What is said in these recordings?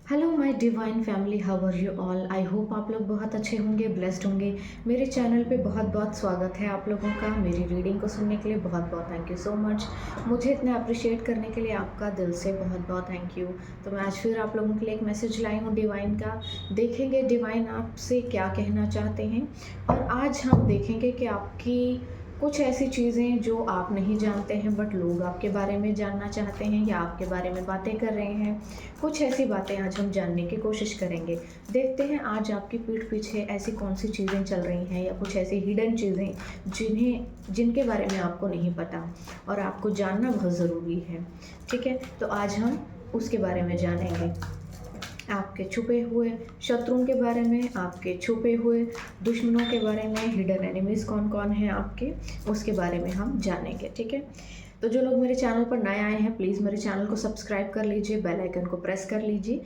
Hello my divine family, how are you all. I hope आप लोग बहुत अच्छे होंगे, ब्लेस्ड होंगे। मेरे चैनल पे बहुत बहुत स्वागत है आप लोगों का। मेरी रीडिंग को सुनने के लिए बहुत बहुत थैंक यू सो मच। मुझे इतना अप्रिशिएट करने के लिए आपका दिल से बहुत बहुत थैंक यू। तो मैं आज फिर आप लोगों के लिए एक मैसेज लाई हूँ डिवाइन का। देखेंगे डिवाइन आपसे क्या कहना चाहते हैं। और आज हम देखेंगे कि आपकी कुछ ऐसी चीज़ें जो आप नहीं जानते हैं बट लोग आपके बारे में जानना चाहते हैं या आपके बारे में बातें कर रहे हैं। कुछ ऐसी बातें आज हम जानने की कोशिश करेंगे। देखते हैं आज आपकी पीठ पीछे ऐसी कौन सी चीज़ें चल रही हैं या कुछ ऐसी हिडन चीज़ें जिनके बारे में आपको नहीं पता और आपको जानना बहुत ज़रूरी है। ठीक है, तो आज हम उसके बारे में जानेंगे। आपके छुपे हुए शत्रुओं के बारे में, आपके छुपे हुए दुश्मनों के बारे में, हिडन एनिमीज़ कौन कौन हैं आपके, उसके बारे में हम जानेंगे। ठीक है, तो जो लोग मेरे चैनल पर नए आए हैं प्लीज़ मेरे चैनल को सब्सक्राइब कर लीजिए, बेल आइकन को प्रेस कर लीजिए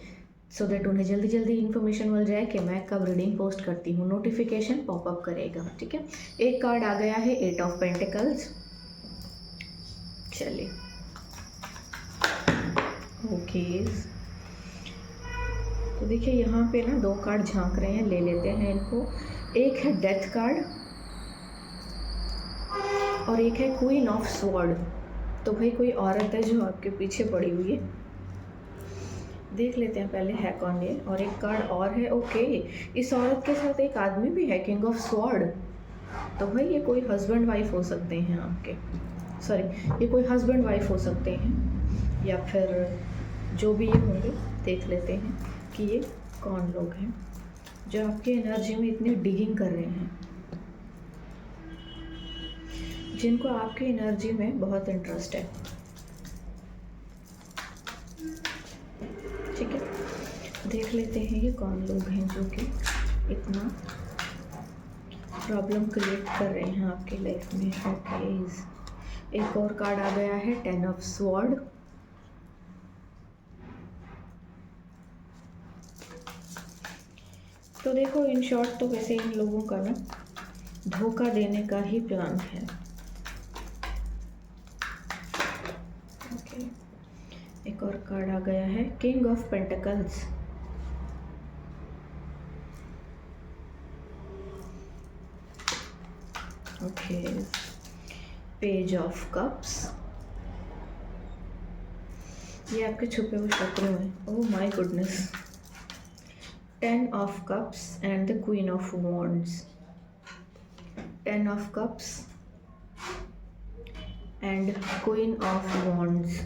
सो दैट उन्हें जल्दी जल्दी इन्फॉर्मेशन मिल जाए कि मैं कब रीडिंग पोस्ट करती हूँ, नोटिफिकेशन पॉपअप करेगा। ठीक है, एक कार्ड आ गया है, 8 ऑफ पेंटिकल्स। चलिए, ओके। तो देखिए यहाँ पे ना दो कार्ड झांक रहे हैं, ले लेते हैं इनको। एक है डेथ कार्ड और एक है क्वीन ऑफ स्वॉर्ड। तो भाई कोई औरत है जो आपके पीछे पड़ी हुई है। देख लेते हैं पहले है कौन ये। और एक कार्ड और है, ओके। इस औरत के साथ एक आदमी भी है, किंग ऑफ स्वॉर्ड। तो भाई ये कोई हस्बैंड वाइफ हो सकते हैं आपके, सॉरी ये कोई हस्बैंड वाइफ हो सकते हैं या फिर जो भी ये होंगे। देख लेते हैं कि ये कौन लोग हैं जो आपके एनर्जी में इतनी डिगिंग कर रहे हैं, जिनको आपकी एनर्जी में बहुत इंटरेस्ट है। ठीक है, देख लेते हैं ये कौन लोग हैं जो कि इतना प्रॉब्लम क्रिएट कर रहे हैं आपकी लाइफ में। ओके, एक और कार्ड आ गया है, 10 ऑफ स्वॉर्ड। तो देखो इन शॉर्ट तो वैसे इन लोगों का ना धोखा देने का ही प्लान है। ओके, एक और कार्ड आ गया है, king of pentacles. Okay, page of cups. ये आपके छुपे हुए शत्रु हैं। Oh my goodness, 10 of cups and the queen of wands। 10 of cups and queen of wands।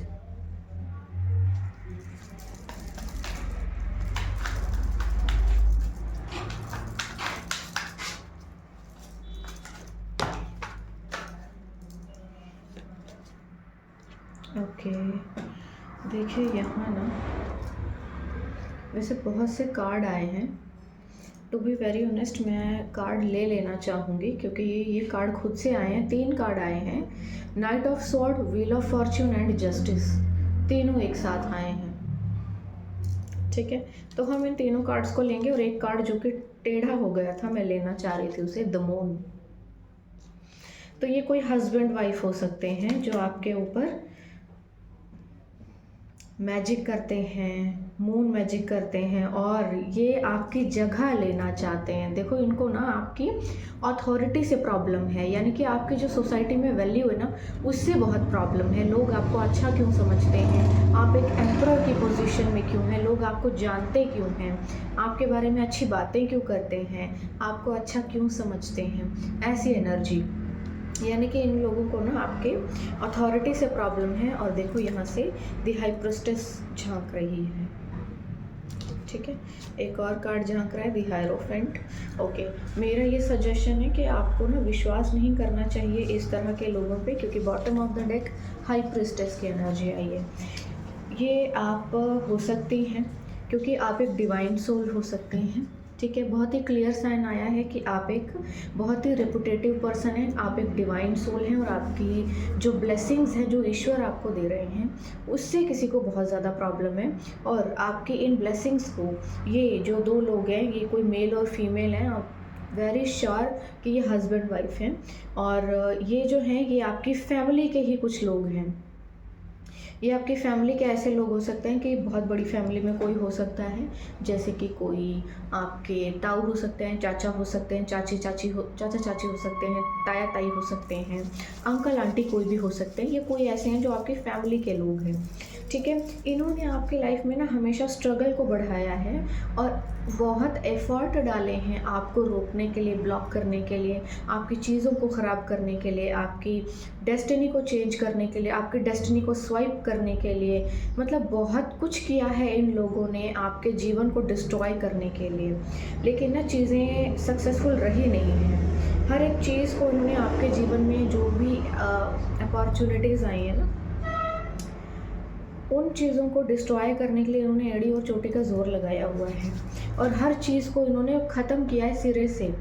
Okay, देखिए यहाँ ना वैसे बहुत से कार्ड आए हैं। टू बी वेरी ऑनेस्ट मैं कार्ड ले लेना चाहूँगी क्योंकि ये कार्ड खुद से आए हैं। 3 कार्ड आए हैं, night of sword, wheel of Fortune and justice. तीनों एक साथ आए हैं। ठीक है, तो हम इन तीनों कार्ड्स को लेंगे। और एक कार्ड जो कि टेढ़ा हो गया था, मैं लेना चाह रही थी उसे, द मून। तो ये कोई हस्बैंड वाइफ हो सकते हैं जो आपके ऊपर मैजिक करते हैं, मून मैजिक करते हैं और ये आपकी जगह लेना चाहते हैं। देखो इनको ना आपकी अथॉरिटी से प्रॉब्लम है, यानी कि आपकी जो सोसाइटी में वैल्यू है ना उससे बहुत प्रॉब्लम है। लोग आपको अच्छा क्यों समझते हैं, आप एक एम्परर की पोजीशन में क्यों हैं, लोग आपको जानते क्यों हैं, आपके बारे में अच्छी बातें क्यों करते हैं, आपको अच्छा क्यों समझते हैं, ऐसी एनर्जी। यानी कि इन लोगों को ना आपके अथॉरिटी से प्रॉब्लम है। और देखो यहाँ से द हाई प्रिस्टेस झांक रही है। ठीक है, एक और कार्ड झांक रहा है, द हायरोफेंट। ओके, मेरा ये सजेशन है कि आपको ना विश्वास नहीं करना चाहिए इस तरह के लोगों पे, क्योंकि bottom of the deck high priestess की एनर्जी आई है। ये आप हो सकती हैं क्योंकि आप एक डिवाइन सोल हो सकते हैं। ठीक है, बहुत ही क्लियर साइन आया है कि आप एक बहुत ही रेपुटेटिव पर्सन हैं, आप एक डिवाइन सोल हैं और आपकी जो ब्लेसिंग्स हैं जो ईश्वर आपको दे रहे हैं उससे किसी को बहुत ज़्यादा प्रॉब्लम है। और आपकी इन ब्लेसिंग्स को ये जो दो लोग हैं, ये कोई मेल और फीमेल हैं, आप वेरी श्योर कि ये हस्बैंड वाइफ हैं। और ये जो हैं ये आपकी फैमिली के ही कुछ लोग हैं। ये आपकी फैमिली के ऐसे लोग हो सकते हैं कि बहुत बड़ी फैमिली में कोई हो सकता है, जैसे कि कोई आपके ताऊ हो सकते हैं, चाचा हो सकते हैं, चाचा चाची हो सकते हैं, ताया ताई हो सकते हैं, अंकल आंटी कोई भी हो सकते हैं। ये कोई ऐसे हैं जो आपकी फैमिली के लोग हैं, ठीक है। इन्होंने आपकी लाइफ में ना हमेशा स्ट्रगल को बढ़ाया है और बहुत एफ़र्ट डाले हैं आपको रोकने के लिए, ब्लॉक करने के लिए, आपकी चीज़ों को ख़राब करने के लिए, आपकी डेस्टिनी को चेंज करने के लिए, आपकी डेस्टिनी को स्वाइप करने के लिए। मतलब बहुत कुछ किया है इन लोगों ने आपके जीवन को डिस्ट्रॉय करने के लिए, लेकिन ना चीज़ें सक्सेसफुल रही नहीं हैं। हर एक चीज़ को इन्होंने आपके जीवन में जो भी अपॉर्चुनिटीज़ आई हैं ना, उन चीज़ों को डिस्ट्रॉय करने के लिए इन्होंने एड़ी और चोटी का ज़ोर लगाया हुआ है और हर चीज़ को इन्होंने ख़त्म किया है सिरे से।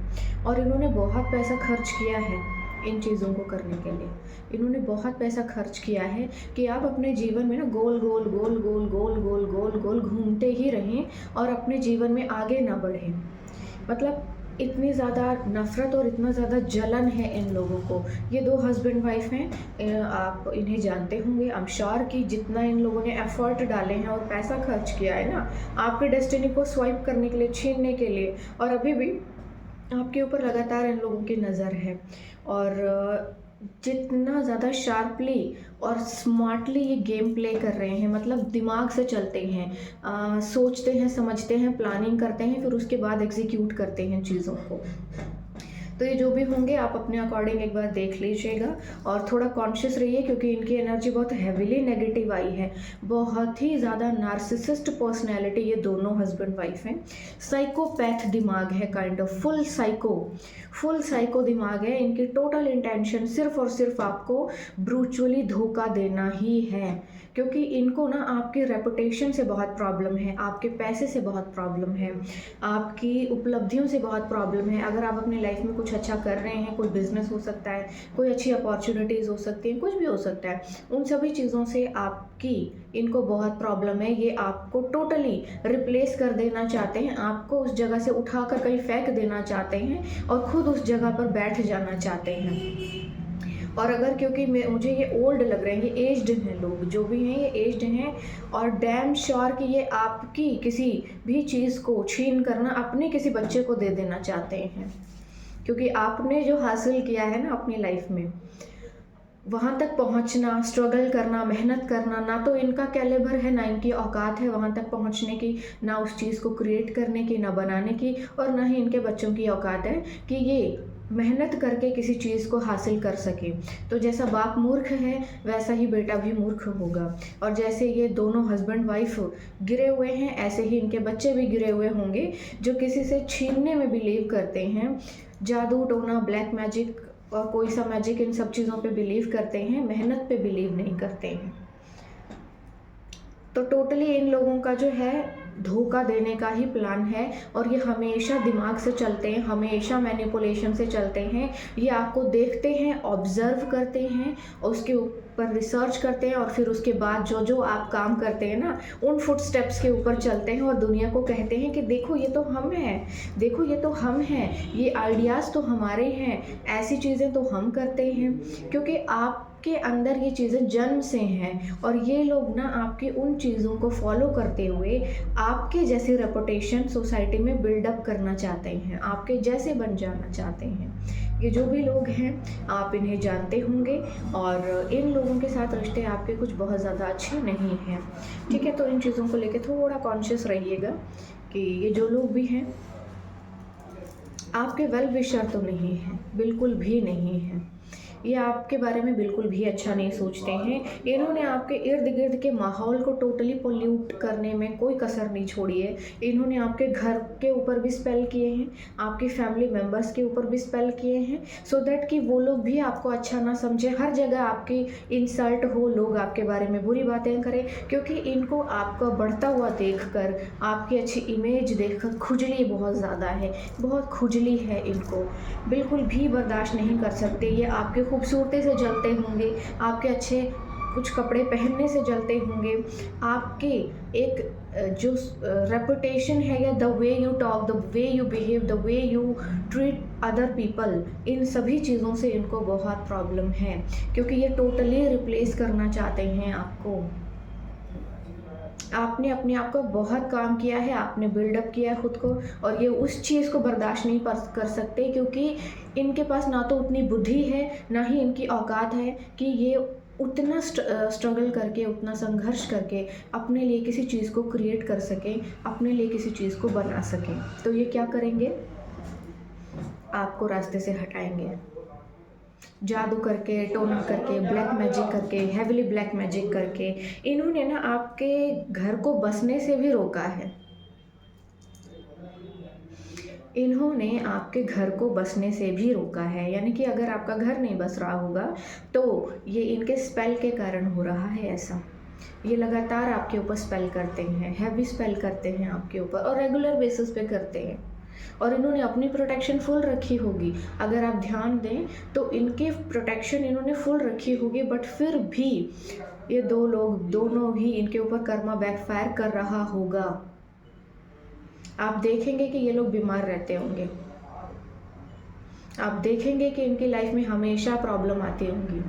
और इन्होंने बहुत पैसा खर्च किया है इन चीज़ों को करने के लिए। इन्होंने बहुत पैसा खर्च किया है कि आप अपने जीवन में ना गोल गोल गोल गोल गोल गोल गोल गोल घूमते ही रहें और अपने जीवन में आगे ना बढ़ें। मतलब इतनी ज़्यादा नफ़रत और इतना ज़्यादा जलन है इन लोगों को। ये 2 हस्बैंड वाइफ हैं, आप इन्हें जानते होंगे। आई एम श्योर कि जितना इन लोगों ने एफ़र्ट डाले हैं और पैसा खर्च किया है ना आपके डेस्टिनी को स्वाइप करने के लिए, छीनने के लिए, और अभी भी आपके ऊपर लगातार इन लोगों की नज़र है। और जितना ज़्यादा शार्पली और स्मार्टली ये गेम प्ले कर रहे हैं, मतलब दिमाग से चलते हैं, सोचते हैं, समझते हैं, प्लानिंग करते हैं, फिर उसके बाद एग्जीक्यूट करते हैं चीज़ों को। तो ये जो भी होंगे आप अपने अकॉर्डिंग एक बार देख लीजिएगा और थोड़ा कॉन्शियस रहिए, क्योंकि इनकी एनर्जी बहुत हैवीली नेगेटिव आई है। बहुत ही ज़्यादा नार्सिसिस्ट पर्सनैलिटी ये दोनों हस्बैंड वाइफ हैं। साइकोपैथ दिमाग है, काइंड ऑफ फुल साइको दिमाग है। इनकी टोटल इंटेंशन सिर्फ और सिर्फ आपको ब्रूचुअली धोखा देना ही है, क्योंकि इनको ना आपकी रेपुटेशन से बहुत प्रॉब्लम है, आपके पैसे से बहुत प्रॉब्लम है, आपकी उपलब्धियों से बहुत प्रॉब्लम है। अगर आप अपनी लाइफ में कुछ अच्छा कर रहे हैं, कोई बिजनेस हो सकता है, कोई अच्छी अपॉर्चुनिटीज़ हो सकती हैं, कुछ भी हो सकता है, उन सभी चीज़ों से आपकी इनको बहुत प्रॉब्लम है। ये आपको टोटली रिप्लेस कर देना चाहते हैं, आपको उस जगह से उठाकर कहीं फेंक देना चाहते हैं और खुद उस जगह पर बैठ जाना चाहते हैं। और अगर क्योंकि मुझे ये ओल्ड लग रहे हैं, ये एज्ड हैं, लोग जो भी हैं ये एज्ड हैं, और डैम श्योर कि ये आपकी किसी भी चीज़ को छीन करना अपने किसी बच्चे को दे देना चाहते हैं, क्योंकि आपने जो हासिल किया है ना अपनी लाइफ में, वहाँ तक पहुँचना, स्ट्रगल करना, मेहनत करना, ना तो इनका कैलिबर है, ना इनकी औकात है वहाँ तक पहुँचने की, ना उस चीज़ को क्रिएट करने की, ना बनाने की, और ना ही इनके बच्चों की औकात है कि ये मेहनत करके किसी चीज़ को हासिल कर सके। तो जैसा बाप मूर्ख है वैसा ही बेटा भी मूर्ख होगा, और जैसे ये दोनों हस्बैंड वाइफ गिरे हुए हैं ऐसे ही इनके बच्चे भी गिरे हुए होंगे, जो किसी से छीनने में बिलीव करते हैं, जादू टोना, ब्लैक मैजिक और कोई सा मैजिक, इन सब चीज़ों पे बिलीव करते हैं, मेहनत पे बिलीव नहीं करते हैं। तो टोटली इन लोगों का जो है धोखा देने का ही प्लान है, और ये हमेशा दिमाग से चलते हैं, हमेशा मैनिपुलेशन से चलते हैं। ये आपको देखते हैं, ऑब्जर्व करते हैं, और उसके ऊपर रिसर्च करते हैं, और फिर उसके बाद जो जो आप काम करते हैं ना उन फुटस्टेप्स के ऊपर चलते हैं और दुनिया को कहते हैं कि देखो ये तो हम हैं, देखो ये तो हम हैं, ये आइडियाज़ तो हमारे हैं, ऐसी चीज़ें तो हम करते हैं, क्योंकि आपके अंदर ये चीज़ें जन्म से हैं। और ये लोग ना आपकी उन चीज़ों को फॉलो करते हुए आपके जैसी रेपुटेशन सोसाइटी में बिल्डअप करना चाहते हैं, आपके जैसे बन जाना चाहते हैं। ये जो भी लोग हैं आप इन्हें जानते होंगे, और इन लोगों के साथ रिश्ते आपके कुछ बहुत ज़्यादा अच्छे नहीं हैं, ठीक है। तो इन चीज़ों को लेकर थोड़ा कॉन्शियस रहिएगा कि ये जो लोग भी हैं आपके वेल विशर तो नहीं हैं, बिल्कुल भी नहीं हैं। ये आपके बारे में बिल्कुल भी अच्छा नहीं सोचते हैं। इन्होंने आपके इर्द गिर्द के माहौल को टोटली पोल्यूट करने में कोई कसर नहीं छोड़ी है। इन्होंने आपके घर के ऊपर भी स्पेल किए हैं, आपकी फैमिली मेम्बर्स के ऊपर भी स्पेल किए हैं, सो दैट कि वो लोग भी आपको अच्छा ना समझे, हर जगह आपकी इंसल्ट हो, लोग आपके बारे में बुरी बातें करें, क्योंकि इनको आपका बढ़ता हुआ देखकर, आपकी अच्छी इमेज देखकर खुजली बहुत ज़्यादा है, बहुत खुजली है। इनको बिल्कुल भी बर्दाश्त नहीं कर सकते। ये आपके खूबसूरती से जलते होंगे, आपके अच्छे कुछ कपड़े पहनने से जलते होंगे, आपके एक जो रेपुटेशन है, या the way you talk, the way you behave, the way you treat other people, इन सभी चीज़ों से इनको बहुत प्रॉब्लम है, क्योंकि ये टोटली रिप्लेस करना चाहते हैं आपको। आपने अपने आप को बहुत काम किया है, आपने बिल्डअप किया है खुद को, और ये उस चीज़ को बर्दाश्त नहीं कर सकते, क्योंकि इनके पास ना तो उतनी बुद्धि है, ना ही इनकी औकात है कि ये उतना स्ट्रगल करके, उतना संघर्ष करके अपने लिए किसी चीज़ को क्रिएट कर सकें, अपने लिए किसी चीज़ को बना सकें। तो ये क्या करेंगे, आपको रास्ते से हटाएंगे, जादू करके, टोना करके, ब्लैक मैजिक करके, हेविली ब्लैक मैजिक करके। इन्होंने ना आपके घर को बसने से भी रोका है। इन्होंने आपके घर को बसने से भी रोका है, यानी कि अगर आपका घर नहीं बस रहा होगा तो ये इनके स्पेल के कारण हो रहा है ऐसा। ये लगातार आपके ऊपर स्पेल करते हैं, हैवी स्पेल करते हैं आपके ऊपर, और रेगुलर बेसिस पे करते हैं। और इन्होंने अपनी प्रोटेक्शन फुल रखी होगी, अगर आप ध्यान दें तो इनके प्रोटेक्शन इन्होंने फुल रखी होगी, बट फिर भी ये दो लोग, दोनों ही इनके ऊपर कर्मा बैकफायर कर रहा होगा। आप देखेंगे कि ये लोग बीमार रहते होंगे, आप देखेंगे कि इनकी लाइफ में हमेशा प्रॉब्लम आती होंगी,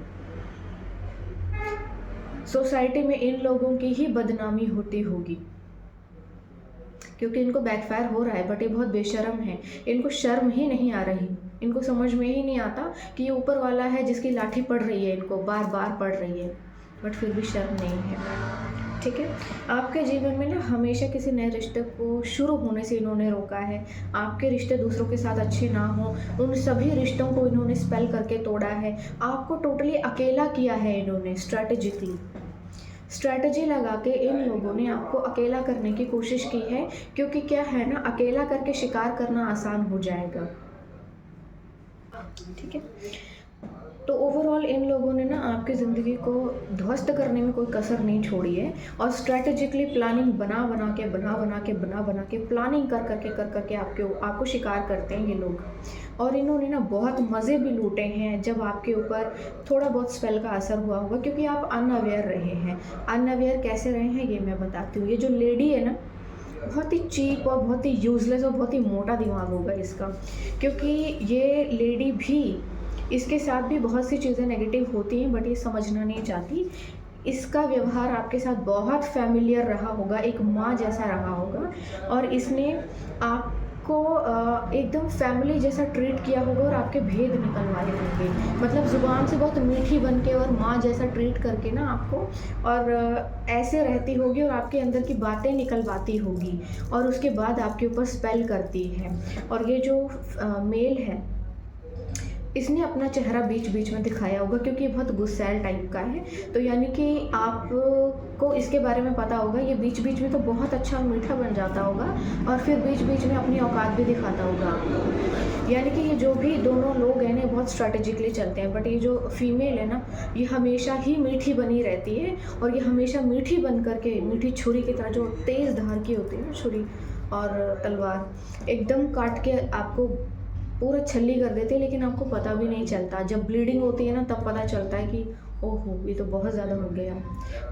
सोसाइटी में इन लोगों की ही बदनामी होती होगी, क्योंकि इनको बैकफायर हो रहा है। बट ये बहुत बेशर्म है, इनको शर्म ही नहीं आ रही, इनको समझ में ही नहीं आता कि ये ऊपर वाला है जिसकी लाठी पड़ रही है, इनको बार बार पड़ रही है, बट फिर भी शर्म नहीं है। ठीक है, आपके जीवन में ना हमेशा किसी नए रिश्ते को शुरू होने से इन्होंने रोका है। आपके रिश्ते दूसरों के साथ अच्छे ना हो, उन सभी रिश्तों को इन्होंने स्पेल करके तोड़ा है। आपको टोटली अकेला किया है इन्होंने, स्ट्रैटेजी लगा के इन लोगों ने आपको अकेला करने की कोशिश की है, क्योंकि क्या है ना, अकेला करके शिकार करना आसान हो जाएगा। ठीक है, तो ओवरऑल इन लोगों ने ना आपकी ज़िंदगी को ध्वस्त करने में कोई कसर नहीं छोड़ी है, और स्ट्रैटेजिकली प्लानिंग बना बना के प्लानिंग कर करके आपको शिकार करते हैं ये लोग। और इन्होंने ना बहुत मज़े भी लूटे हैं जब आपके ऊपर थोड़ा बहुत स्पेल का असर हुआ होगा, क्योंकि आप अनअवेयर रहे हैं। अनअवेयर कैसे रहे हैं ये मैं बताती हूँ। ये जो लेडी है ना, बहुत ही चीप और बहुत ही यूज़लेस और बहुत ही मोटा दिमाग होगा इसका, क्योंकि ये लेडी भी, इसके साथ भी बहुत सी चीज़ें नेगेटिव होती हैं, बट ये समझना नहीं चाहती। इसका व्यवहार आपके साथ बहुत फैमिलियर रहा होगा, एक माँ जैसा रहा होगा, और इसने आपको एकदम फैमिली जैसा ट्रीट किया होगा और आपके भेद निकलवाए होंगे। मतलब ज़ुबान से बहुत मीठी बन के और माँ जैसा ट्रीट करके ना आपको, और ऐसे रहती होगी और आपके अंदर की बातें निकलवाती होगी, और उसके बाद आपके ऊपर स्पेल करती है। और ये जो मेल है, इसने अपना चेहरा बीच बीच में दिखाया होगा, क्योंकि ये बहुत गुस्सैल टाइप का है, तो यानी कि आपको इसके बारे में पता होगा। ये बीच बीच में तो बहुत अच्छा और मीठा बन जाता होगा, और फिर बीच बीच में अपनी औकात भी दिखाता होगा आपको। यानी कि ये जो भी दोनों लोग हैं ना, बहुत स्ट्रैटेजिकली चलते हैं, बट ये जो फीमेल है ना, ये हमेशा ही मीठी बनी रहती है, और ये हमेशा मीठी बन करके, मीठी छुरी की तरह, जो तेज़ धार की होती है ना छुरी और तलवार, एकदम काट के आपको पूरा छल्ली कर देते हैं, लेकिन आपको पता भी नहीं चलता। जब ब्लीडिंग होती है ना, तब पता चलता है कि ओहो, ये तो बहुत ज़्यादा हो गया।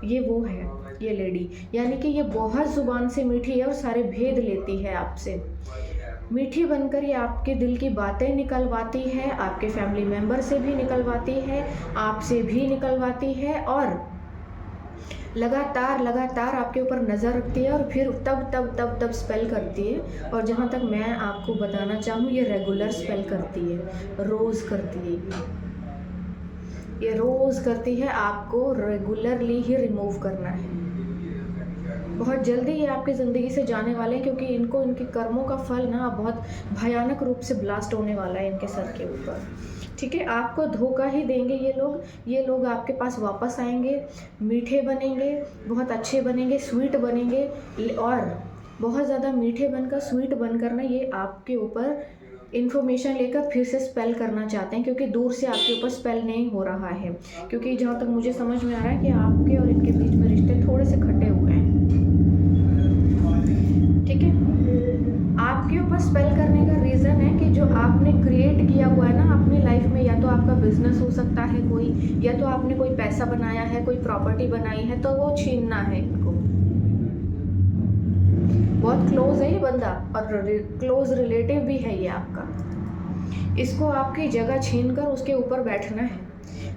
ये वो है, ये लेडी, यानी कि ये बहुत ज़ुबान से मीठी है और सारे भेद लेती है आपसे। मीठी बनकर ये आपके दिल की बातें निकलवाती है, आपके फैमिली मेम्बर से भी निकलवाती है, आपसे भी निकलवाती है, और लगातार आपके ऊपर नज़र रखती है, और फिर तब स्पेल करती है। और जहाँ तक मैं आपको बताना चाहूँ, ये रेगुलर स्पेल करती है, रोज़ करती है, ये रोज़ करती है। आपको रेगुलरली ही रिमूव करना है। बहुत जल्दी ये आपकी ज़िंदगी से जाने वाले हैं, क्योंकि इनको इनके कर्मों का फल ना बहुत भयानक रूप से ब्लास्ट होने वाला है इनके सर के ऊपर। ठीक है, आपको धोखा ही देंगे ये लोग आपके पास वापस आएंगे, मीठे बनेंगे, बहुत अच्छे बनेंगे, स्वीट बनेंगे, और बहुत ज़्यादा मीठे बनकर, स्वीट बनकर ना ये आपके ऊपर इन्फॉर्मेशन लेकर फिर से स्पेल करना चाहते हैं, क्योंकि दूर से आपके ऊपर स्पेल नहीं हो रहा है। क्योंकि जहाँ तक मुझे समझ में आ रहा है कि आपके और इनके बीच में रिश्ते थोड़े से खट्टे हुए हैं। ठीक है, आपके ऊपर स्पेल करने का रीज़न है कि जो आपने क्रिएट किया हुआ है ना अपनी लाइफ में, या तो आपका बिजनेस हो सकता है कोई, या तो आपने कोई पैसा बनाया है, कोई प्रॉपर्टी बनाई है, तो वो छीनना है इनको। बहुत क्लोज है ये बंदा, और क्लोज रिलेटिव भी है ये आपका। इसको आपकी जगह छीन कर उसके ऊपर बैठना है।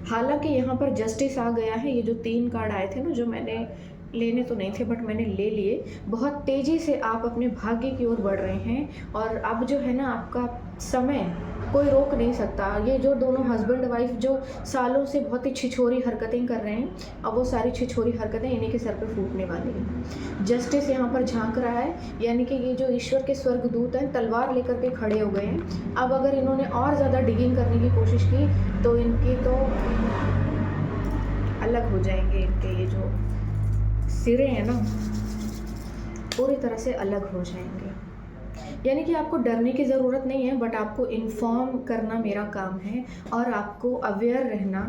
हालांकि यहाँ पर जस्टिस आ गया है। ये जो 3 कार्ड आए थे ना, जो मैंने लेने तो नहीं थे बट मैंने ले लिए। बहुत तेज़ी से आप अपने भाग्य की ओर बढ़ रहे हैं और अब जो है ना आपका समय कोई रोक नहीं सकता। ये जो दोनों हस्बैंड वाइफ जो सालों से बहुत ही छिछोरी हरकतें कर रहे हैं, अब वो सारी छिछोरी हरकतें इन्हीं के सर पे फूटने वाली हैं। जस्टिस यहाँ पर झांक रहा है, यानी कि ये जो ईश्वर के स्वर्गदूत हैं तलवार लेकर के खड़े हो गए हैं। अब अगर इन्होंने और ज़्यादा डिगिंग करने की कोशिश की तो इनकी तो अलग हो जाएंगे, इनके ये जो सिरे हैं ना पूरी तरह से अलग हो जाएंगे। यानी कि आपको डरने की ज़रूरत नहीं है, बट आपको इन्फॉर्म करना मेरा काम है और आपको अवेयर रहना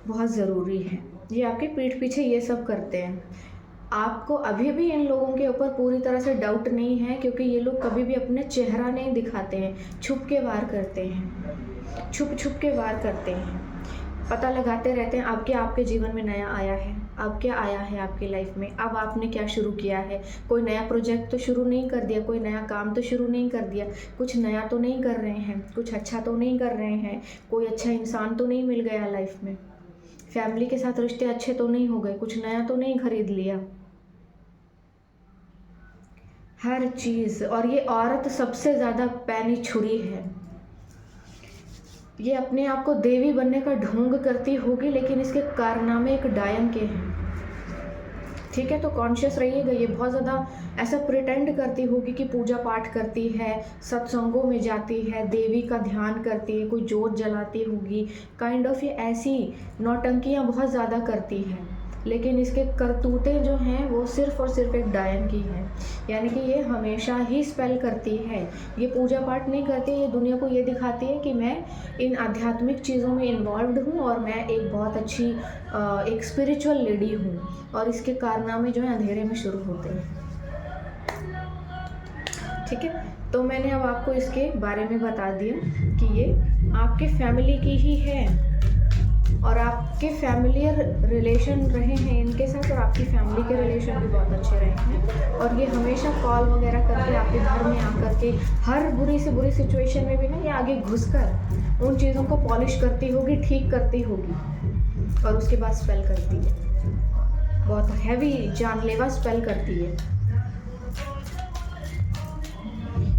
बहुत ज़रूरी है। ये आपके पीठ पीछे ये सब करते हैं। आपको अभी भी इन लोगों के ऊपर पूरी तरह से डाउट नहीं है, क्योंकि ये लोग कभी भी अपना चेहरा नहीं दिखाते हैं, छुप के वार करते हैं, छुप के वार करते हैं, पता लगाते रहते हैं अब क्या आपके जीवन में नया आया है, अब क्या आया है आपकी लाइफ में, अब आपने क्या शुरू किया है। कोई नया प्रोजेक्ट तो शुरू नहीं कर दिया, कोई नया काम तो शुरू नहीं कर दिया, कुछ नया तो नहीं कर रहे हैं, कुछ अच्छा तो नहीं कर रहे हैं, कोई अच्छा इंसान तो नहीं मिल गया लाइफ में, फैमिली के साथ रिश्ते अच्छे तो नहीं हो गए, कुछ नया तो नहीं खरीद लिया, हर चीज़। और ये औरत सबसे ज़्यादा पैनी छुरी है। ये अपने आप को देवी बनने का ढोंग करती होगी, लेकिन इसके कारनामे एक डायन के हैं। ठीक है, तो कॉन्शियस रहिएगा। ये बहुत ज़्यादा ऐसा प्रिटेंड करती होगी कि पूजा पाठ करती है, सत्संगों में जाती है, देवी का ध्यान करती है, कोई जोत जलाती होगी, काइंड ऑफ ये ऐसी नौटंकियाँ बहुत ज़्यादा करती हैं। लेकिन इसके करतूतें जो हैं वो सिर्फ़ और सिर्फ एक डायन की हैं। यानी कि ये हमेशा ही स्पेल करती है, ये पूजा पाठ नहीं करती, ये दुनिया को ये दिखाती है कि मैं इन आध्यात्मिक चीज़ों में इन्वॉल्व्ड हूँ और मैं एक बहुत अच्छी एक स्पिरिचुअल लेडी हूँ। और इसके कारनामे जो है अंधेरे में शुरू होते हैं। ठीक है, तो मैंने अब आपको इसके बारे में बता दिया कि ये आपके फैमिली की ही है और आपके फैमिलियर रिलेशन रहे हैं इनके साथ, और आपकी फैमिली के रिलेशन भी बहुत अच्छे रहे हैं। और ये हमेशा कॉल वगैरह करके आपके घर में आकर के हर बुरी से बुरी सिचुएशन में भी ना ये आगे घुसकर उन चीज़ों को पॉलिश करती होगी, ठीक करती होगी और उसके बाद स्पेल करती है। बहुत हैवी जानलेवा स्पेल करती है।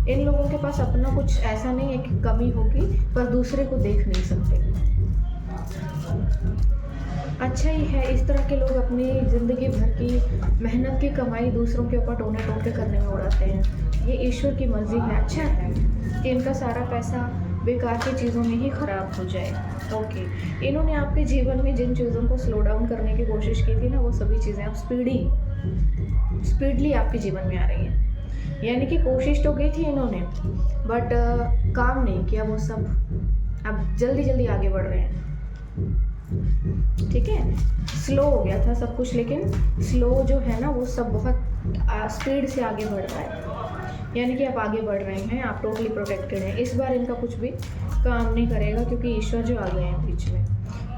इन लोगों के पास अपना कुछ ऐसा नहीं है कि कमी होगी, पर दूसरे को देख नहीं सकते। अच्छा ही है, इस तरह के लोग अपनी ज़िंदगी भर की मेहनत की कमाई दूसरों के ऊपर टोने टोटे करने में उड़ाते हैं। ये ईश्वर की मर्ज़ी है। अच्छा है कि इनका सारा पैसा बेकार की चीज़ों में ही ख़राब हो जाए। ओके, इन्होंने आपके जीवन में जिन चीज़ों को स्लो डाउन करने की कोशिश की थी ना, वो सभी चीज़ें अब स्पीडली आपके जीवन में आ रही हैं। यानी कि कोशिश तो की थी इन्होंने, बट काम नहीं किया वो सब। अब जल्दी जल्दी आगे बढ़ रहे हैं। ठीक है, स्लो हो गया था सब कुछ, लेकिन स्लो जो है ना वो सब बहुत स्पीड से आगे बढ़ रहा है। यानी कि आप आगे बढ़ रहे हैं, आप टोटली प्रोटेक्टेड हैं। इस बार इनका कुछ भी काम नहीं करेगा, क्योंकि ईश्वर जो आ गए हैं बीच में।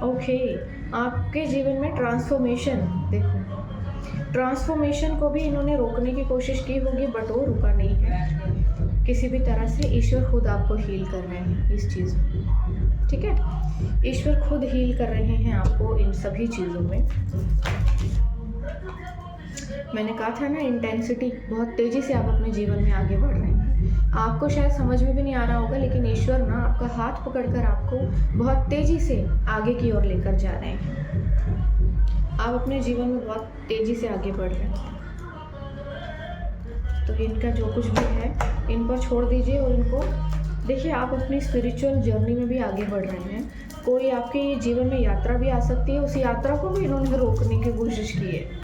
ओके, आपके जीवन में ट्रांसफॉर्मेशन, देखो ट्रांसफॉर्मेशन को भी इन्होंने रोकने की कोशिश की होगी, बट वो रुका नहीं है किसी भी तरह से। ईश्वर खुद आपको हील कर रहे हैं इस चीज़ में। ठीक है, ईश्वर खुद हील कर रहे हैं आपको इन सभी चीज़ों में। मैंने कहा था ना, इंटेंसिटी, बहुत तेज़ी से आप अपने जीवन में आगे बढ़ रहे हैं। आपको शायद समझ में भी नहीं आ रहा होगा, लेकिन ईश्वर ना आपका हाथ पकड़कर आपको बहुत तेज़ी से आगे की ओर लेकर जा रहे हैं। आप अपने जीवन में बहुत तेज़ी से आगे बढ़ रहे हैं। तो इनका जो कुछ भी है इन पर छोड़ दीजिए और इनको देखिए। आप अपनी स्पिरिचुअल जर्नी में भी आगे बढ़ रहे हैं। कोई आपके जीवन में यात्रा भी आ सकती है, उस यात्रा को भी इन्होंने रोकने की कोशिश की है।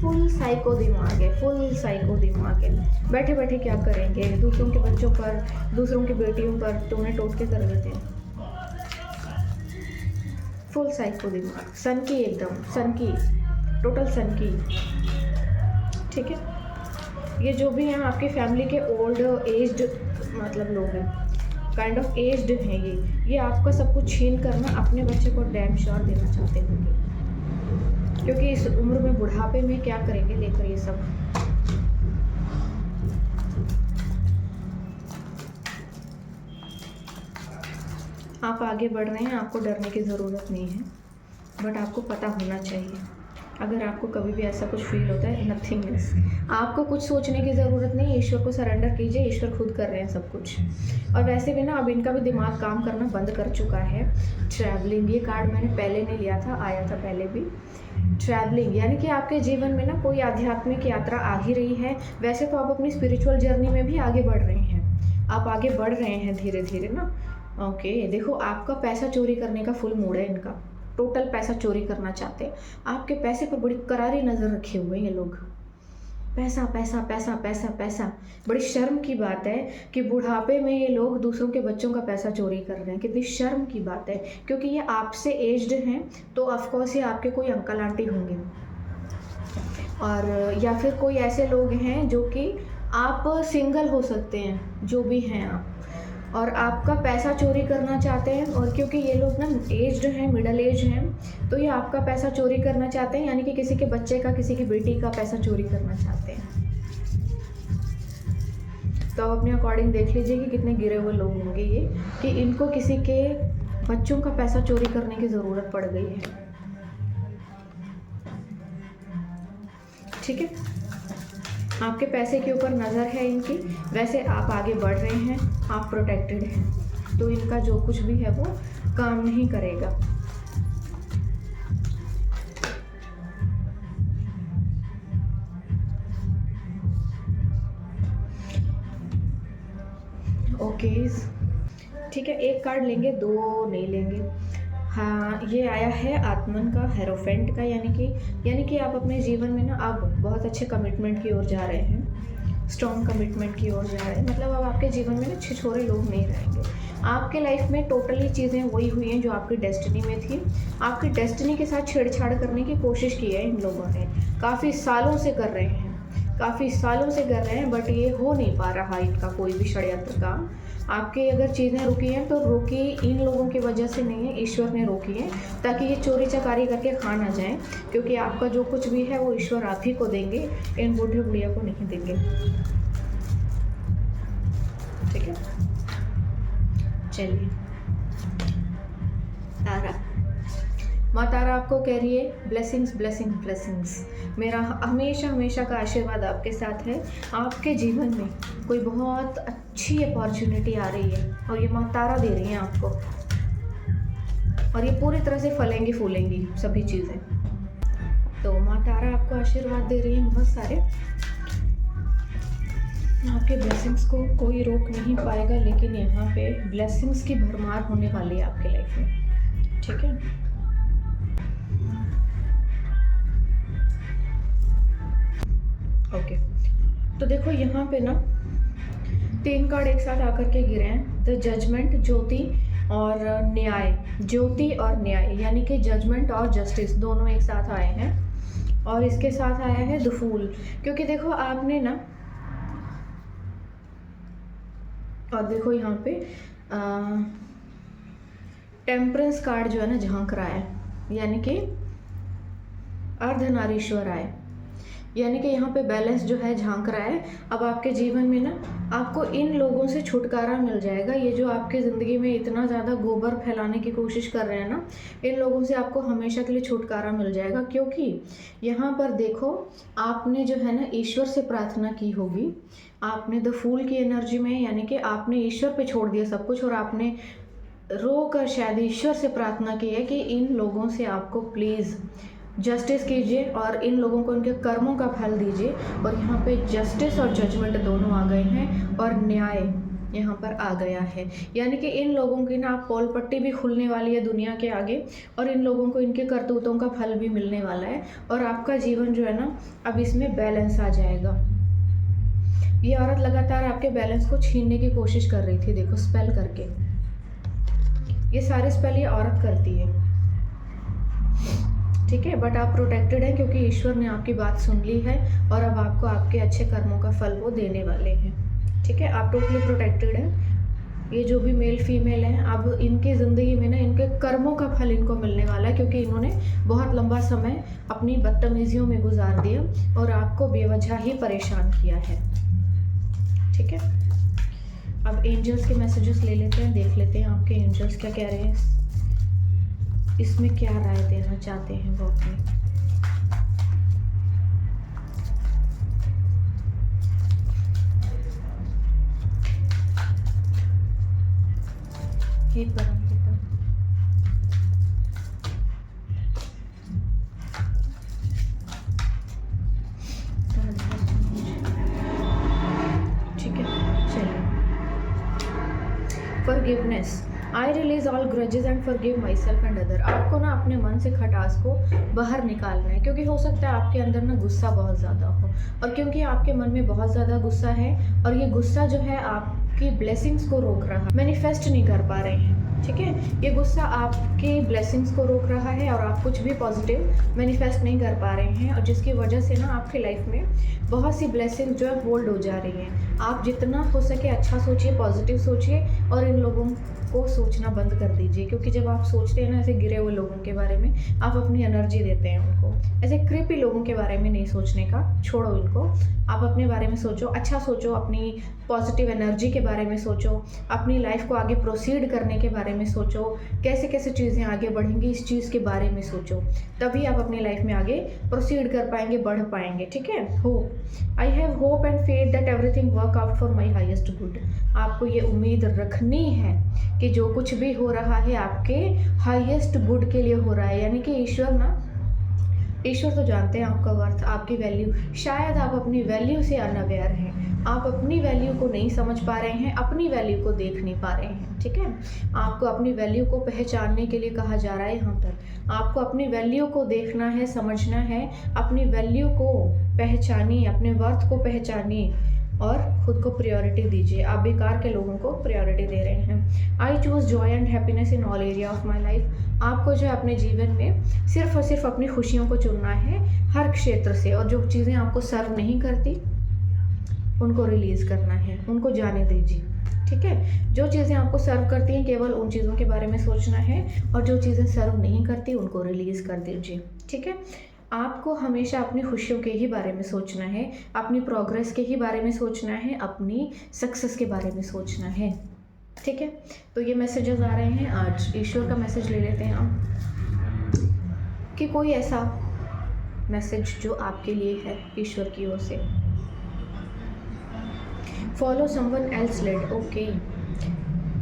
फुल साइको दिमाग है, फुल साइको दिमाग है। बैठे बैठे क्या करेंगे, दूसरों के बच्चों पर, दूसरों की बेटियों पर टोने टोटके कर देते हैं। फुल साइको दिमाग, सन की, एकदम सन की, टोटल सन की। ठीक है, ये जो भी हैं आपकी फैमिली के ओल्ड एज्ड मतलब लोग हैं, काइंड ऑफ एज्ड हैं ये आपका सब कुछ छीन कर ना अपने बच्चे को डैम श्योर देना चाहते होंगे, क्योंकि इस उम्र में बुढ़ापे में क्या करेंगे लेकर ये सब। आप आगे बढ़ रहे हैं, आपको डरने की ज़रूरत नहीं है, बट आपको पता होना चाहिए अगर आपको कभी भी ऐसा कुछ फील होता है, नथिंगनेस, आपको कुछ सोचने की ज़रूरत नहीं है, ईश्वर को सरेंडर कीजिए, ईश्वर खुद कर रहे हैं सब कुछ। और वैसे भी ना अब इनका भी दिमाग काम करना बंद कर चुका है। ट्रैवलिंग, ये कार्ड मैंने पहले नहीं लिया था, आया था पहले भी। ट्रैवलिंग यानी कि आपके जीवन में ना कोई आध्यात्मिक यात्रा आ ही रही है। वैसे तो आप अपनी स्पिरिचुअल जर्नी में भी आगे बढ़ रहे हैं, आप आगे बढ़ रहे हैं धीरे धीरे ना। ओके, देखो आपका पैसा चोरी करने का फुल मूड है इनका, टोटल पैसा चोरी करना चाहते हैं। आपके पैसे पर बड़ी करारी नज़र रखे हुए हैं ये लोग। पैसा पैसा पैसा पैसा पैसा, बड़ी शर्म की बात है कि बुढ़ापे में ये लोग दूसरों के बच्चों का पैसा चोरी कर रहे हैं। कितनी शर्म की बात है, क्योंकि ये आपसे एज्ड हैं तो ऑफकोर्स ये आपके कोई अंकल आंटी होंगे, और या फिर कोई ऐसे लोग हैं जो कि आप सिंगल हो सकते हैं, जो भी हैं आप, और आपका पैसा चोरी करना चाहते हैं। और क्योंकि ये लोग ना एज्ड हैं, मिडल एज हैं, तो ये आपका पैसा चोरी करना चाहते हैं, यानी कि किसी के बच्चे का, किसी की बेटी का पैसा चोरी करना चाहते हैं। तो आप अपने अकॉर्डिंग देख लीजिए कि कितने गिरे हुए लोग होंगे ये, कि इनको किसी के बच्चों का पैसा चोरी करने की ज़रूरत पड़ गई है। ठीक है, आपके पैसे के ऊपर नज़र है इनकी। वैसे आप आगे बढ़ रहे हैं, आप प्रोटेक्टेड हैं, तो इनका जो कुछ भी है वो काम नहीं करेगा। ओके, ठीक है, एक कार्ड लेंगे, दो नहीं लेंगे। हाँ, ये आया है आत्मन का, हेरोफेंट का, यानी कि आप अपने जीवन में ना अब बहुत अच्छे कमिटमेंट की ओर जा रहे हैं, स्ट्रॉन्ग कमिटमेंट की ओर जा रहे हैं। मतलब अब आपके जीवन में ना छिछोरे लोग नहीं रहेंगे। आपके लाइफ में टोटली चीज़ें वही हुई हैं जो आपकी डेस्टिनी में थी। आपकी डेस्टिनी के साथ छेड़छाड़ करने की कोशिश की है इन लोगों ने, काफ़ी सालों से कर रहे हैं, काफ़ी सालों से कर रहे हैं, बट ये हो नहीं पा रहा इनका कोई भी षड्यंत्र काम। आपके अगर चीज़ें रुकी हैं तो रुकी इन लोगों की वजह से नहीं है, ईश्वर ने रोकी है, ताकि ये चोरी चकारी करके खा ना जाएं, क्योंकि आपका जो कुछ भी है वो ईश्वर आप ही को देंगे, इन बूढ़े बुढ़िया को नहीं देंगे। ठीक है, चलिए। तारा, माँ तारा आपको कह रही है ब्लेसिंग्स ब्लेसिंग्स ब्लेसिंग्स। मेरा हमेशा हमेशा का आशीर्वाद आपके साथ है। आपके जीवन में कोई बहुत अच्छी अपॉर्चुनिटी आ रही है और ये माँ तारा दे रही हैं आपको, और ये पूरी तरह से फलेंगी फूलेंगी सभी चीज़ें। तो माँ तारा आपको आशीर्वाद दे रही हैं बहुत सारे। आपके ब्लेसिंग्स को कोई रोक नहीं पाएगा, लेकिन यहाँ पे ब्लेसिंग्स की भरमार होने वाली है आपके लाइफ में। ठीक है, ओके। तो देखो यहाँ पे ना 3 कार्ड एक साथ आकर के गिरे हैं, द जजमेंट, ज्योति और न्याय। ज्योति और न्याय यानी कि जजमेंट और जस्टिस दोनों एक साथ आए हैं, और इसके साथ आया है द फूल। क्योंकि देखो आपने ना, और देखो यहाँ पे टेम्परेंस कार्ड जो है ना झांक रहा है, यानी कि अर्धनारीश्वर आए, यानी कि यहाँ पे बैलेंस जो है झांक रहा है। अब आपके जीवन में ना आपको इन लोगों से छुटकारा मिल जाएगा। ये जो आपकी ज़िंदगी में इतना ज़्यादा गोबर फैलाने की कोशिश कर रहे हैं ना, इन लोगों से आपको हमेशा के लिए छुटकारा मिल जाएगा। क्योंकि यहाँ पर देखो आपने जो है ना ईश्वर से प्रार्थना की होगी, आपने द फूल की एनर्जी में, यानी कि आपने ईश्वर पे छोड़ दिया सब कुछ, और आपने रो कर शायद ईश्वर से प्रार्थना की है कि इन लोगों से आपको प्लीज़ जस्टिस कीजिए और इन लोगों को उनके कर्मों का फल दीजिए। और यहाँ पे जस्टिस और जजमेंट दोनों आ गए हैं, और न्याय यहाँ पर आ गया है, यानी कि इन लोगों की ना पोल पट्टी भी खुलने वाली है दुनिया के आगे, और इन लोगों को इनके करतूतों का फल भी मिलने वाला है, और आपका जीवन जो है ना अब इसमें बैलेंस आ जाएगा। ये औरत लगातार आपके बैलेंस को छीनने की कोशिश कर रही थी, देखो स्पेल करके, ये सारे स्पेल ये औरत करती है। ठीक है, बट आप प्रोटेक्टेड हैं क्योंकि ईश्वर ने आपकी बात सुन ली है, और अब आपको आपके अच्छे कर्मों का फल वो देने वाले हैं। ठीक है, आप टोटली प्रोटेक्टेड हैं। ये जो भी मेल फीमेल हैं, अब इनकी ज़िंदगी में ना इनके कर्मों का फल इनको मिलने वाला है, क्योंकि इन्होंने बहुत लंबा समय अपनी बदतमीजियों में गुजार दिया और आपको बेवजह ही परेशान किया है। ठीक है, अब एंजल्स के मैसेजेस ले लेते हैं, देख लेते हैं आपके एंजल्स क्या कह रहे हैं, इसमें क्या राय देना चाहते हैं वो अपने। हे परमपिता, ठीक है चलिए। Forgiveness, I release all grudges and forgive my self and other. आपको ना अपने मन से खटास को बाहर निकालना है, क्योंकि हो सकता है आपके अंदर ना गुस्सा बहुत ज़्यादा हो, और क्योंकि आपके मन में बहुत ज़्यादा गुस्सा है और ये गुस्सा जो है आपकी ब्लेसिंग्स को रोक रहा है, मैनिफेस्ट नहीं कर पा रहे हैं, ठीक है। ये गुस्सा आपकी ब्लेसिंग्स को रोक रहा है और आप कुछ भी पॉजिटिव मैनिफेस्ट नहीं कर पा रहे हैं, और जिसकी वजह से ना आपकी लाइफ में बहुत सी ब्लेसिंग जो है होल्ड हो जा रही हैं। आप जितना हो सके अच्छा सोचिए, पॉजिटिव सोचिए, और इन लोगों को सोचना बंद कर दीजिए, क्योंकि जब आप सोचते हैं ना ऐसे गिरे हुए लोगों के बारे में, आप अपनी एनर्जी देते हैं उनको। ऐसे क्रीपी लोगों के बारे में नहीं सोचने का, छोड़ो इनको। आप अपने बारे में सोचो, अच्छा सोचो, अपनी पॉजिटिव एनर्जी के बारे में सोचो, अपनी लाइफ को आगे प्रोसीड करने के बारे में सोचो, कैसे कैसे चीज़ें आगे बढ़ेंगी इस चीज़ के बारे में सोचो, तभी आप अपनी लाइफ में आगे प्रोसीड कर पाएंगे, बढ़ पाएंगे, ठीक है। Hope, I have hope and faith that everything work out for my highest good. आपको ये उम्मीद रखनी है कि जो कुछ भी हो रहा है आपके हाईएस्ट गुड के लिए हो रहा है, यानी कि ईश्वर तो जानते हैं आपका वर्थ, आपकी वैल्यू। शायद आप अपनी वैल्यू से अनअवेयर हैं, आप अपनी वैल्यू को नहीं समझ पा रहे हैं, अपनी वैल्यू को देख नहीं पा रहे हैं, ठीक है। आपको अपनी वैल्यू को पहचानने के लिए कहा जा रहा है यहाँ पर। आपको अपनी वैल्यू को देखना है, समझना है, अपनी वैल्यू को पहचानिए, अपने वर्थ को पहचानिए और ख़ुद को प्रायोरिटी दीजिए। आप बेकार के लोगों को प्रायोरिटी दे रहे हैं। I choose Joy and happiness in all area of my life. आपको जो है अपने जीवन में सिर्फ और सिर्फ अपनी खुशियों को चुनना है हर क्षेत्र से, और जो चीज़ें आपको सर्व नहीं करती उनको रिलीज़ करना है, उनको जाने दीजिए, ठीक है। जो चीज़ें आपको सर्व करती हैं केवल उन चीज़ों के बारे में सोचना है, और जो चीज़ें सर्व नहीं करती उनको रिलीज़ कर दीजिए, ठीक है। आपको हमेशा अपनी खुशियों के ही बारे में सोचना है, अपनी प्रोग्रेस के ही बारे में सोचना है, अपनी सक्सेस के बारे में सोचना है, ठीक है। तो ये मैसेजेस आ रहे हैं। आज ईश्वर का मैसेज ले लेते हैं हम, कि कोई ऐसा मैसेज जो आपके लिए है ईश्वर की ओर से। Follow someone else lead, okay.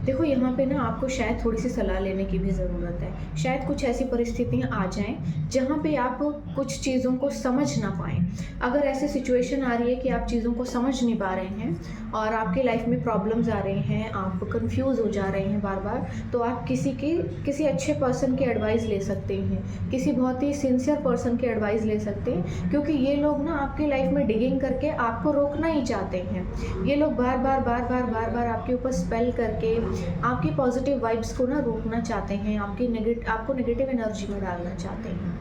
देखो यहाँ पे ना आपको शायद थोड़ी सी सलाह लेने की भी ज़रूरत है। शायद कुछ ऐसी परिस्थितियाँ आ जाएं जहाँ पे आप कुछ चीज़ों को समझ ना पाएँ। अगर ऐसी सिचुएशन आ रही है कि आप चीज़ों को समझ नहीं पा रहे हैं और आपकी लाइफ में प्रॉब्लम्स आ रहे हैं, आप कंफ्यूज हो जा रहे हैं बार बार, तो आप किसी अच्छे पर्सन की एडवाइस ले सकते हैं, किसी बहुत ही सिंसियर पर्सन की एडवाइस ले सकते हैं, क्योंकि ये लोग ना आपकी लाइफ में डिगिंग करके आपको रोकना ही चाहते हैं। ये लोग बार बार आपके ऊपर स्पेल करके आपकी पॉजिटिव वाइब्स को ना रोकना चाहते हैं, आपको नेगेटिव एनर्जी में डालना चाहते हैं,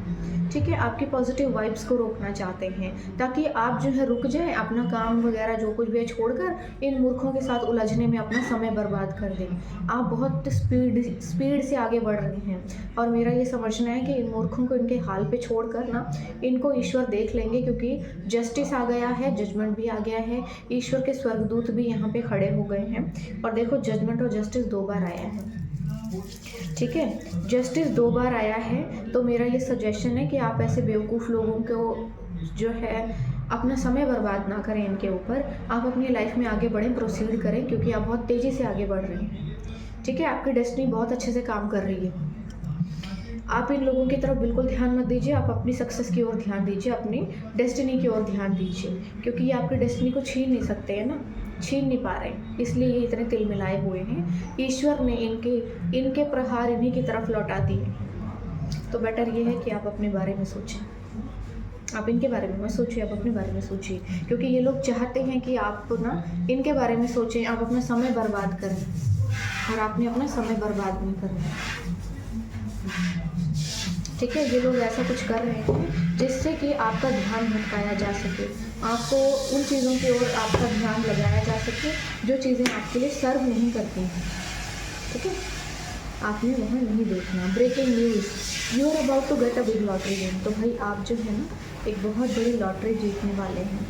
ठीक है। आपकी पॉजिटिव वाइब्स को रोकना चाहते हैं ताकि आप जो है रुक जाएं, अपना काम वगैरह जो कुछ भी है छोड़कर इन मूर्खों के साथ उलझने में अपना समय बर्बाद कर दें। आप बहुत स्पीड से आगे बढ़ रहे हैं, और मेरा ये समझना है कि इन मूर्खों को इनके हाल पे छोड़कर ना इनको ईश्वर देख लेंगे, क्योंकि जस्टिस आ गया है, जजमेंट भी आ गया है। ईश्वर के स्वर्गदूत भी यहाँ पे खड़े हो गए हैं, और देखो जजमेंट और जस्टिस 2 बार आया है, ठीक है। जस्टिस 2 बार आया है, तो मेरा ये सजेशन है कि आप ऐसे बेवकूफ़ लोगों को जो है अपना समय बर्बाद ना करें इनके ऊपर। आप अपनी लाइफ में आगे बढ़ें, प्रोसीड करें, क्योंकि आप बहुत तेज़ी से आगे बढ़ रहे हैं, ठीक है। आपकी डेस्टिनी बहुत अच्छे से काम कर रही है। आप इन लोगों की तरफ बिल्कुल ध्यान मत दीजिए, आप अपनी सक्सेस की ओर ध्यान दीजिए, अपनी डेस्टिनी की ओर ध्यान दीजिए, क्योंकि ये आपकी डेस्टिनी को छीन नहीं सकते हैं ना, छीन नहीं पा रहे, इसलिए ये इतने तिल मिलाए हुए हैं। ईश्वर ने इनके प्रहार इन्हीं की तरफ लौटा दिए। तो बेटर ये है कि आप अपने बारे में सोचें, आप इनके बारे में मत सोचिए, आप अपने बारे में सोचिए, क्योंकि ये लोग चाहते हैं कि आप ना इनके बारे में सोचें, आप अपना समय बर्बाद करें, और आपने अपना समय बर्बाद नहीं करना, ठीक है। ये लोग ऐसा कुछ कर रहे हैं जिससे कि आपका ध्यान भटकाया जा सके, आपको उन चीज़ों की ओर आपका ध्यान लगाया जा सके जो चीज़ें आपके लिए सर्व नहीं करती हैं, ठीक है। आपने वहाँ नहीं देखना। Breaking news, you are about to get a big lottery win. तो भाई आप जो है ना एक बहुत बड़ी लॉटरी जीतने वाले हैं।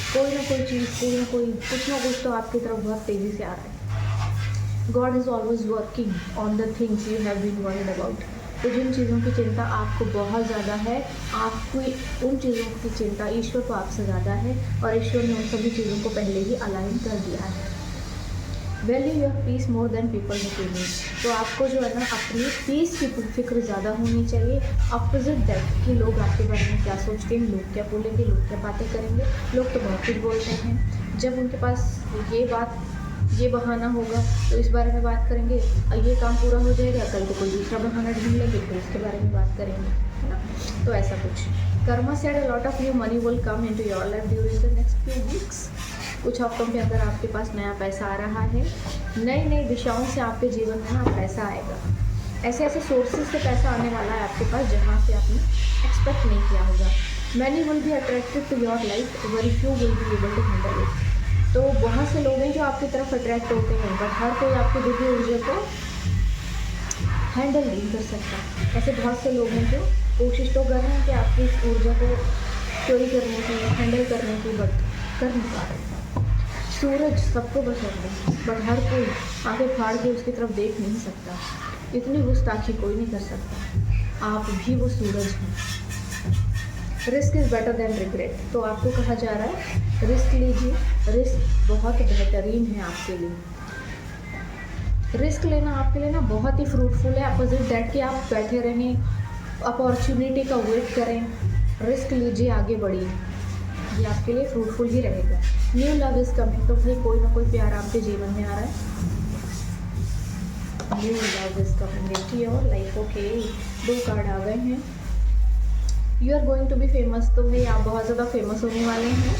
कोई ना कोई चीज़, कुछ ना कुछ तो आपकी तरफ बहुत तेज़ी से आ रहा है। God is always working on the things you have been worried about. तो जिन चीज़ों की चिंता आपको बहुत ज़्यादा है, आपको उन चीज़ों की चिंता ईश्वर को आपसे ज़्यादा है, और ईश्वर ने उन सभी चीज़ों को पहले ही अलाइन कर दिया है, value your peace more than people opinion. तो आपको जो है ना अपनी पीस की फिक्र ज़्यादा होनी चाहिए, अपोजिट दैट कि लोग आपके बारे में क्या सोचते हैं, लोग क्या बोलेंगे, लोग क्या बातें करेंगे। लोग तो बहुत कुछ बोलते हैं, जब उनके पास ये बहाना होगा तो इस बारे में बात करेंगे, ये काम पूरा हो जाएगा, कल को कोई दूसरा बहाना ढूंढ लेंगे, फिर उसके बारे में बात करेंगे, है ना। तो ऐसा कुछ Karma said a lot of new money will come into your life during the next few weeks. कुछ हफ्तों के अंदर आपके पास नया पैसा आ रहा है, नई नई दिशाओं से आपके जीवन में ना पैसा आएगा। ऐसे ऐसे सोर्सेज से पैसा आने वाला है आपके पास जहाँ से आपने एक्सपेक्ट नहीं किया होगा। Many will be attracted to your life, very few will be able to handle it. तो बहुत से लोग हैं जो आपकी तरफ अट्रैक्ट होते हैं, बट हर कोई आपकी दिव्य ऊर्जा को हैंडल नहीं कर सकता। ऐसे बहुत से लोग हैं जो कोशिश तो कर रहे हैं कि आपकी इस ऊर्जा को चोरी करने की, हैंडल करने की, बट कर नहीं पा रहे। सूरज सबको पसंद है, बट हर कोई आंखें फाड़ के उसकी तरफ देख नहीं सकता। इतनी गुस्ताखी कोई नहीं कर सकता। आप भी वो सूरज हैं। Risk is better than regret. तो आपको कहा जा रहा है रिस्क लीजिए, रिस्क बहुत बेहतरीन है आपके लिए। रिस्क लेना आपके लिए ना बहुत ही फ्रूटफुल है, अपोजिट दैट कि आप बैठे रहें, अपॉर्चुनिटी का वेट करें। रिस्क लीजिए, आगे बढ़िए, ये आपके लिए फ्रूटफुल ही रहेगा। New love is coming. तो भाई कोई ना कोई प्यार आपके जीवन में आ रहा है। New love is coming. देखिए और लाइफ ओके 2 कार्ड आ गए हैं। You are going to be famous. तो भाई आप बहुत ज़्यादा फेमस होने वाले हैं।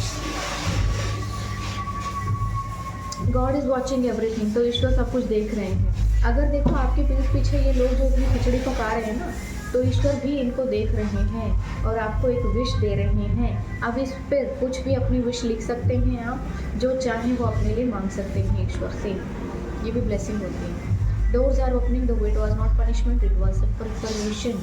God is watching everything. तो ईश्वर सब कुछ देख रहे हैं। अगर देखो आपके पीठ पीछे ये लोग जो अपनी खिचड़ी पका रहे हैं ना, तो ईश्वर भी इनको देख रहे हैं और आपको एक विश दे रहे हैं। अब इस पर कुछ भी अपनी विश लिख सकते हैं आप, जो चाहें वो अपने लिए मांग सकते हैं ईश्वर से। ये भी ब्लेसिंग होती है। Doors are opening, the wait was not punishment, it was a preparation.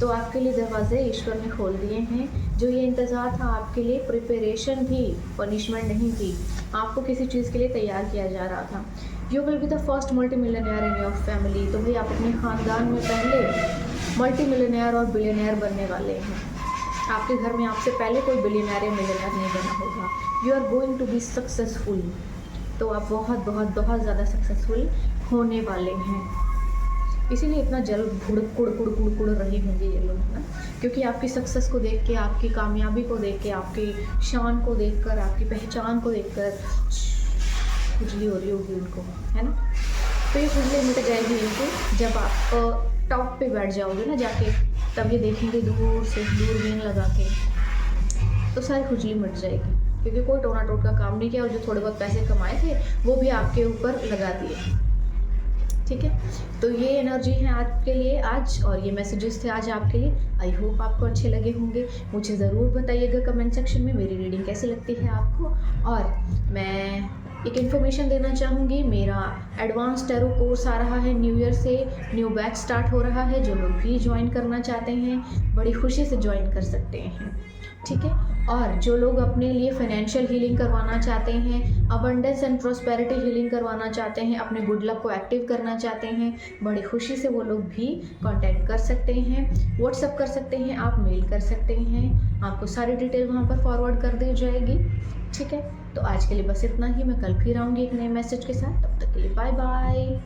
तो आपके लिए दरवाजे ईश्वर ने खोल दिए हैं। जो ये इंतज़ार था आपके लिए प्रिपरेशन थी, पनिशमेंट नहीं थी। आपको किसी चीज़ के लिए तैयार किया जा रहा था। You will be the first multi millionaire in your family. तो भाई आप अपने ख़ानदान में पहले मल्टी मिलियनेयर और बिलियनेयर बनने वाले हैं। आपके घर में आपसे पहले कोई बिलियनेयर या मिलियनेयर नहीं बना होगा। You are going to be successful. तो आप बहुत बहुत बहुत ज़्यादा सक्सेसफुल होने वाले हैं। इसीलिए इतना जल्द कुड़ रहे होंगे ये लोग, है ना, क्योंकि आपकी सक्सेस को देख के, आपकी कामयाबी को देख के, आपकी शान को देखकर, आपकी पहचान को देखकर खुजली हो रही होगी उनको, है ना। तो ये खुजली मिट जाएगी इनको जब आप टॉप पे बैठ जाओगे ना जाके, तब ये देखेंगे दूर से, दूरबीन लगा के, तो सारी खुजली मिट जाएगी, क्योंकि कोई टोना टोट का काम नहीं किया और जो थोड़े बहुत पैसे कमाए थे वो भी आपके ऊपर लगा दिए। ठीक है, तो ये एनर्जी है आपके लिए आज, और ये मैसेजेस थे आज आपके लिए। आई होप आपको अच्छे लगे होंगे। मुझे ज़रूर बताइएगा कमेंट सेक्शन में मेरी रीडिंग कैसी लगती है आपको। और मैं एक इन्फॉर्मेशन देना चाहूँगी, मेरा एडवांस टैरो कोर्स आ रहा है न्यू ईयर से, न्यू बैच स्टार्ट हो रहा है। जो लोग भी ज्वाइन करना चाहते हैं बड़ी खुशी से ज्वाइन कर सकते हैं। ठीक है, और जो लोग अपने लिए फाइनेंशियल हीलिंग करवाना चाहते हैं, अबंडेंस एंड प्रोस्पेरिटी हीलिंग करवाना चाहते हैं, अपने गुड लक को एक्टिव करना चाहते हैं, बड़ी खुशी से वो लोग भी कांटेक्ट कर सकते हैं, व्हाट्सअप कर सकते हैं, आप मेल कर सकते हैं। आपको सारी डिटेल वहाँ पर फॉरवर्ड कर दी जाएगी। ठीक है, तो आज के लिए बस इतना ही। मैं कल फिर आऊँगी एक नए मैसेज के साथ। तब तक के लिए बाय बाय।